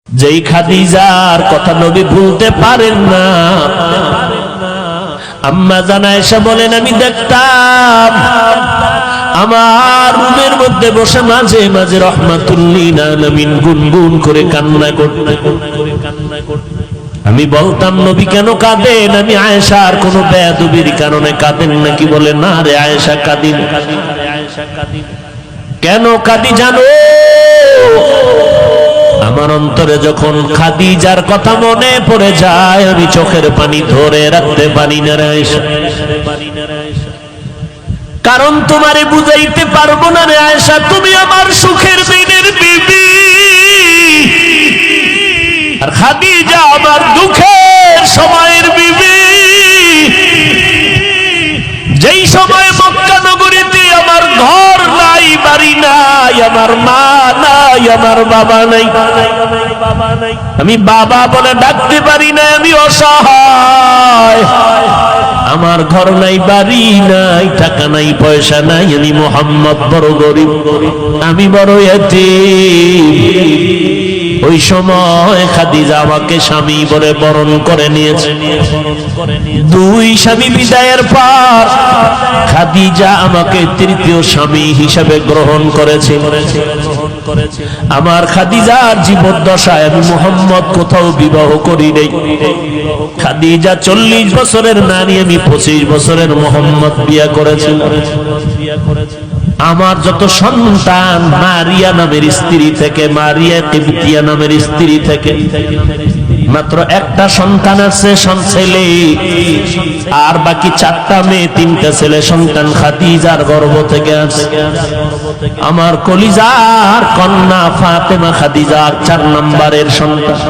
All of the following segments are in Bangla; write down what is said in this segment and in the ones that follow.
যেই খাদিজার কথা নবী ভুলতে পারেন না। আম্মা জান আয়েশা বলেন, আমি দেখতাম আমার রুমের মধ্যে বসে মাঝে মাঝে রাহমাতুল লিল আলামিন গুনগুন করে কান্না করতে। আমি বলতাম, নবী কেন কাঁদেন? আমি আয়েশার কোনো বেয়াদবির কারণে কাঁদেন নাকি? বলে, না রে আয়েশা, কাঁদি না। কেন কাঁদি জানো? আমার অন্তরে যখন খাদিজার কথা মনে পড়ে যায়, আমি চোখের পানি ধরে রাখতে পারি না রে আয়েশা। কারণ তোমারে বুঝাইতে পারবো না রে আয়েশা, তুমি আমার সুখের দিনের বিবি, আর খাদিজা আমার দুঃখের সময়ের বিবি। যেই সময় মক্কা নগরীতে আমার ঘর নাই, বাড়ি নাই, আমার মা নাই, আমার বাবা নাই, আমি বাবা বলে ডাকতে পারি না, আমি অসহায়। আমার ঘর নাই, বাড়ি নাই, টাকা নাই, পয়সা নাই, আমি মুহাম্মদ বড় গরিব, আমি বড় এতিম। ওই সময় খাদিজা আমাকে স্বামী বলে বরণ করে নিয়েছে। দুই স্বামী বিদায়ের পর খাদিজা আমাকে তৃতীয় স্বামী হিসেবে গ্রহণ করেছে। আমার খাদিজার জীবদ্দশায় আমি মুহাম্মদ কোথাও বিবাহ করি নাই। খাদিজা 40 বছরের নারী, আমি 25 বছরের মুহাম্মদ বিয়ে করেছি। আমার যত সন্তান মারিয়া নামের স্ত্রী থেকে, মারিয়া কিবতিয়া নামের স্ত্রী থেকে মাত্র একটা সন্তান আছে, ছেলে, আর বাকি 4টা মেয়ে, 3টা ছেলে সন্তান খাদিজার গর্ভ থেকে আছে। আমার কলিজার কন্যা ফাতেমা খাদিজার 4 নম্বরের সন্তান,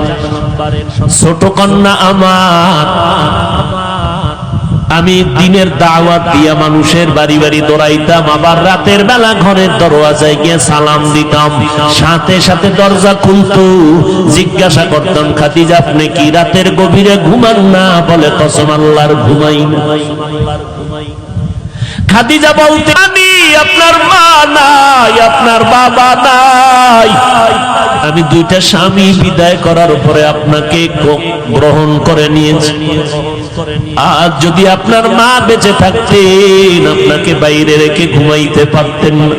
ছোট কন্যা আমার। আমি দিনের দাওয়াত দিয়া মানুষের বাড়ি বাড়ি দৌড়াইতাম, আবার রাতের বেলা ঘরের দরওয়াজায় গিয়ে সালাম দিতাম, সাথে সাথে দরজা খুলতো। জিজ্ঞাসা করতাম, খাদিজা আপনি কি রাতের গভীরে ঘুমান না? বলে, কসম আল্লাহর ঘুমাই না। খাদিজা বলতে, আমি আপনার মা নাই, আপনার বাবা নাই, আমি 2টা স্বামী বিদায় করার পরে আপনাকে গ্রহণ করে নিয়েছি। আর যদি আপনার মা বেঁচে থাকতেন, আপনাকে বাইরে রেখে ঘুমাইতে পারতেন না।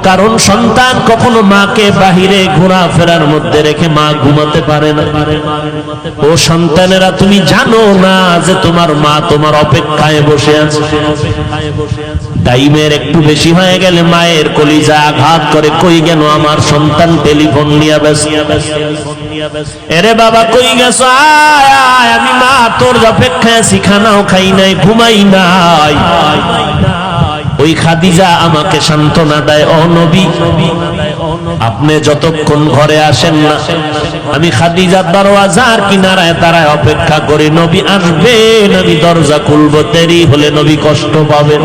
কারণ সন্তান কখনো মাকে বাহিরে ঘোরাফেরার মধ্যে রেখে মা ঘুমাতে পারে না। ও সন্তানেরা, তুমি জানো না যে তোমার মা তোমার অপেক্ষায় বসে আছে। টাইমের একটু বেশি হয়ে গেলে মায়ের কলিজা আঘাত করে, কই গেল আমার সন্তান? টেলিফোন নিয়ে ব্যস্ত। এরে বাবা কই গেছ? আয়, আমি মা তোর অপেক্ষায় আছি, খানাও খাই নাই, ঘুমাই নাই। ওই খাদিজা আমাকে সান্ত্বনা দেয়, ও নবী, আপনি যতক্ষণ ঘরে আসেন না, আমি খাদিজার দরওয়াজার কিনারায় দাঁড়ায় অপেক্ষা করি। নবী আসবেন, আমি দরজা খুলবো, দেরি হলে নবী কষ্ট পাবেন।